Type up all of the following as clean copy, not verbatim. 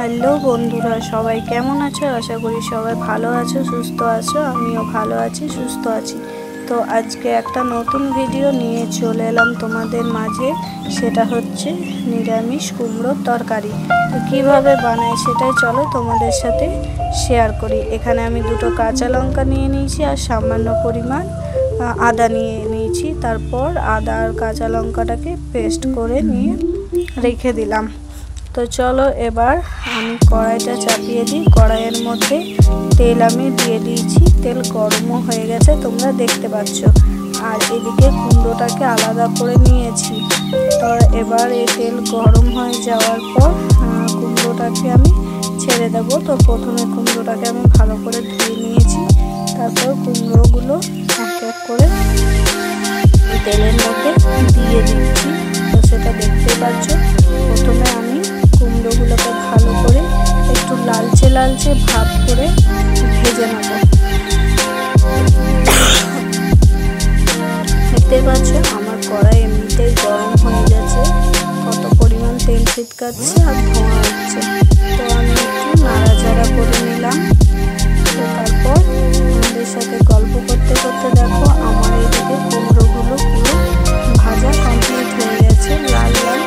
Hello বন্ধুরা, সবাই কেমন আছো? আশা করি সবাই ভালো আছো, সুস্থ আছো। আমিও ভালো আছি, সুস্থ আছি। তো আজকে একটা নতুন ভিডিও নিয়ে চলে এলাম তোমাদের মাঝে। সেটা হচ্ছে নিরামিষ কুমড়োর তরকারি। তো কীভাবে বানাই সেটাই চলো তোমাদের সাথে শেয়ার করি। এখানে আমি দুটো কাঁচা লঙ্কা নিয়ে নিয়েছি আর সামান্য পরিমাণ আদা নিয়ে নিয়েছি। তারপর আদা আর কাঁচা লঙ্কাটাকে পেস্ট করে নিয়ে রেখে দিলাম। তো চলো এবার আমি কড়াইটা চাপিয়ে দিই। কড়াইয়ের মধ্যে তেল আমি দিয়ে দিয়েছি, তেল গরমও হয়ে গেছে, তোমরা দেখতে পাচ্ছ। আর এদিকে কুমড়োটাকে আলাদা করে নিয়েছি। তো এবার এই তেল গরম হয়ে যাওয়ার পর কুমড়োটাকে আমি ছেড়ে দেবো। তো প্রথমে কুমড়োটাকে আমি ভালো করে ধুয়ে নিয়েছি। তারপর কুমড়োগুলো এক এক করে তেলের মধ্যে দিয়ে দিচ্ছি। তো সেটা দেখতে পাচ্ছ। প্রথমে আমি কুমড়োগুলোকে ভালো করে একটু লালচে লালচে ভাব করে ভেজে নেব। দেখতে পাচ্ছ আমার কড়াই এমনিতেই গরম হয়ে গেছে, কত পরিমাণ তেল ছিটকাচ্ছে আর ধোঁয়া হচ্ছে। তো আমি একটু নাড়াচাড়া করে নিলাম। তো তারপর আমাদের সাথে গল্প করতে করতে দেখো আমার এদিকে কুমড়োগুলো পুরো ভাজা কমপ্লিট হয়ে গেছে। লাল লাল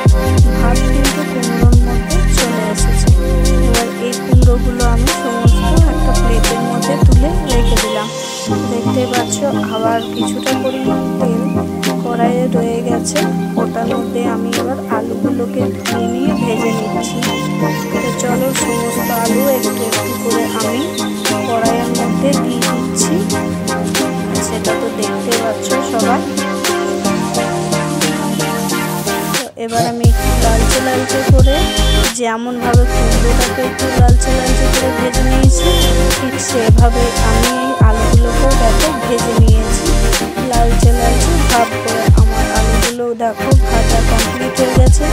ভাত কিন্তু কুমড়োর মধ্যে চলে এসেছে। এবার এই কুমড়োগুলো আমি সমস্ত একটা প্লেটের মধ্যে তুলে রেখে দিলাম। দেখতে পাচ্ছ আবার কিছুটা পরিমাণ তেল কড়াইয়ে রয়ে গেছে। ওটার মধ্যে আমি এবার আলুগুলোকে ধুয়ে নিয়ে ভেজে নিচ্ছি। তো চলো সমস্ত আলু একটু একটু করে আমি কড়াইয়ের মধ্যে দিয়ে দিচ্ছি। সেটা তো দেখতে পাচ্ছ সবাই। এবার আমি একটু লালচে লালচে করে, যেমনভাবে কুমড়োটাকে একটু লালচে লালচে করে ভেজে নিয়েছি, ঠিক সেভাবে আমি এই আলুগুলোকেও দেখো ভেজে নিয়েছি লালচে লালচে ভাব করে। আমার আলুগুলো দেখো ভাজা কমপ্লিট হয়ে গেছে।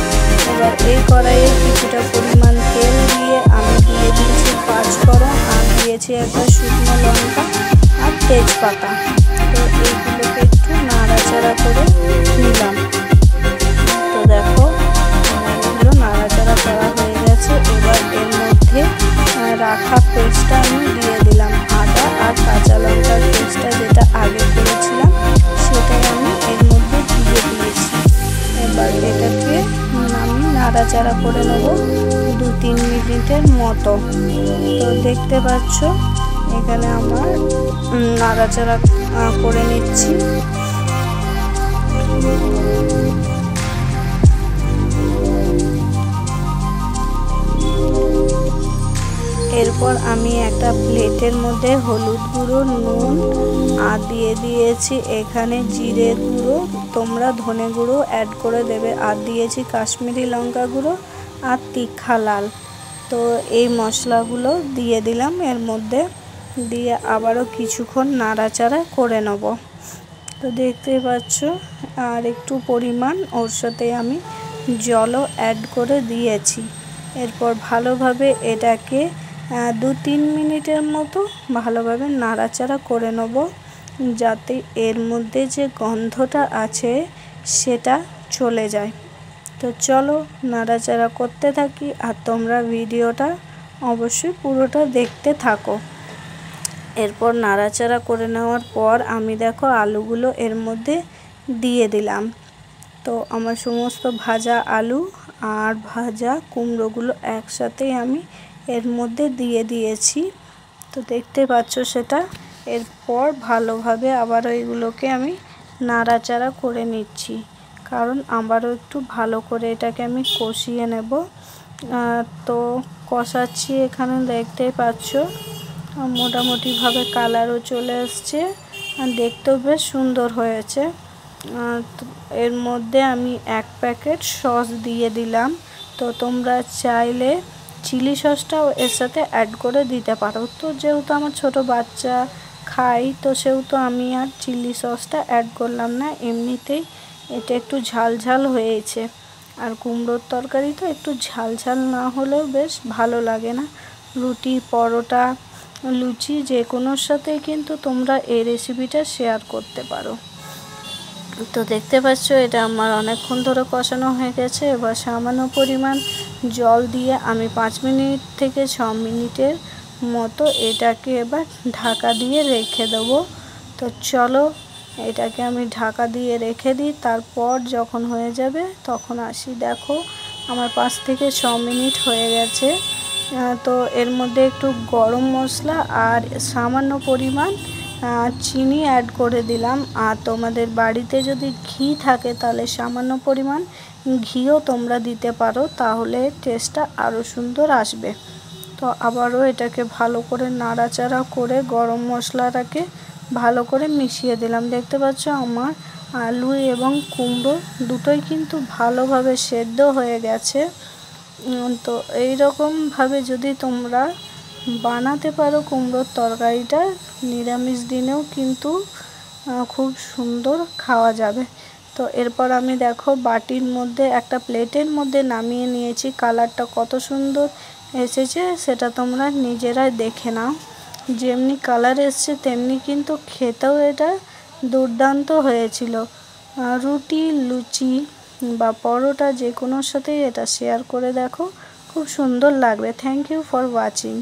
এবার এই কড়াইয়ে কিছুটা পরিমাণ তেল দিয়ে আমি দিয়ে দিয়েছি পাঁচফোড়ন আর দিয়েছি একটা শুকনো লঙ্কা আর তেজপাতা। তো এইগুলোকে একটু নাড়াচাড়া করে নিলাম। তো দেখো এগুলো নাড়াচাড়া করা হয়ে গেছে। এবার এর মধ্যে রাখা পেস্টটা আমি দিয়ে দিলাম। আদা আর কাঁচা লঙ্কার পেস্টটা যেটা আগে করেছিলাম সেটাই আমি এর মধ্যে দিয়ে দিয়েছি। এবার এটাকে আমি নাড়াচাড়া করে নেব 2-3 মিনিটের মতো। তো দেখতে পাচ্ছ এখানে আমার নাড়াচাড়া করে নিচ্ছি। এরপর আমি একটা প্লেটের মধ্যে হলুদ গুঁড়ো, নুন আর দিয়ে দিয়েছি এখানে জিরে গুঁড়ো, তোমরা ধনে গুঁড়ো অ্যাড করে দেবে। আর দিয়েছি কাশ্মীরি লঙ্কা গুঁড়ো আর তীখা লাল। তো এই মশলাগুলো দিয়ে দিলাম এর মধ্যে, দিয়ে আবারও কিছুক্ষণ নাড়াচাড়া করে নেব। তো দেখতে পাচ্ছ আর একটু পরিমাণ ওর সাথে আমি জলও অ্যাড করে দিয়েছি। এরপর ভালোভাবে এটাকে 2-3 মিনিটের মতো ভালোভাবে নাড়াচাড়া করে নেব, যাতে এর মধ্যে যে গন্ধটা আছে সেটা চলে যায়। তো চলো নাড়াচাড়া করতে থাকি আর তোমরা ভিডিওটা অবশ্যই পুরোটা দেখতে থাকো। এরপর নাড়াচাড়া করে নেওয়ার পর আমি দেখো আলুগুলো এর মধ্যে দিয়ে দিলাম। তো আমার সমস্ত ভাজা আলু আর ভাজা কুমড়োগুলো একসাথেই আমি এর মধ্যে দিয়ে দিয়েছি। তো দেখতে পাচ্ছ সেটা। এরপর ভালোভাবে আবারও এগুলোকে আমি নাড়াচাড়া করে নিচ্ছি, কারণ আবারও একটু ভালো করে এটাকে আমি কষিয়ে নেব। তো কষাচ্ছি, এখানে দেখতেই পাচ্ছ মোটামুটিভাবে কালারও চলে আসছে আর দেখতেও বেশ সুন্দর হয়েছে। এর মধ্যে আমি 1 প্যাকেট সস দিয়ে দিলাম। তো তোমরা চাইলে চিলি সসটাও এর সাথে অ্যাড করে দিতে পারো। তো যেহেতু আমার ছোট বাচ্চা খাই, তো সেহেতু আমি আর চিলি সসটা অ্যাড করলাম না। এমনিতেই এটা একটু ঝাল ঝাল হয়েছে, আর কুমড়োর তরকারি তো একটু ঝাল ঝাল না হলেও বেশ ভালো লাগে না। রুটি, পরোটা, লুচি যে কোনোর সাথেই কিন্তু তোমরা এই রেসিপিটা শেয়ার করতে পারো। তো দেখতে পাচ্ছ এটা আমার অনেকক্ষণ ধরে কষানো হয়ে গেছে। এবার সামান্য পরিমাণ জল দিয়ে আমি 5 মিনিট থেকে 6 মিনিটের মতো এটাকে এবার ঢাকা দিয়ে রেখে দেবো। তো চলো এটাকে আমি ঢাকা দিয়ে রেখে দিই, তারপর যখন হয়ে যাবে তখন আসি। দেখো আমার 5 থেকে 6 মিনিট হয়ে গেছে। তো এর মধ্যে একটু গরম মশলা আর সামান্য পরিমাণ চিনি অ্যাড করে দিলাম। আর তোমাদের বাড়িতে যদি ঘি থাকে তাহলে সামান্য পরিমাণ ঘিও তোমরা দিতে পারো, তাহলে টেস্টটা আরও সুন্দর আসবে। তো আবারও এটাকে ভালো করে নাড়াচাড়া করে গরম মশলাটাকে ভালো করে মিশিয়ে দিলাম। দেখতে পাচ্ছ আমার আলু এবং কুমড়ো দুটোই কিন্তু ভালোভাবে সেদ্ধ হয়ে গেছে। তো এইরকমভাবে যদি তোমরা বানাতে পারো কুমড়োর তরকারিটা, নিরামিষ দিনেও কিন্তু খুব সুন্দর খাওয়া যাবে। তো এরপর আমি দেখো বাটির মধ্যে একটা প্লেটের মধ্যে নামিয়ে নিয়েছি। কালারটা কত সুন্দর এসেছে সেটা তোমরা নিজেরাই দেখে নাও। যেমনি কালার এসছে তেমনি কিন্তু খেতেও এটা দুর্দান্ত হয়েছিল। রুটি, লুচি বা পরোটা যে কোনোর সাথেই এটা শেয়ার করে দেখো, খুব সুন্দর লাগবে। Thank you for watching.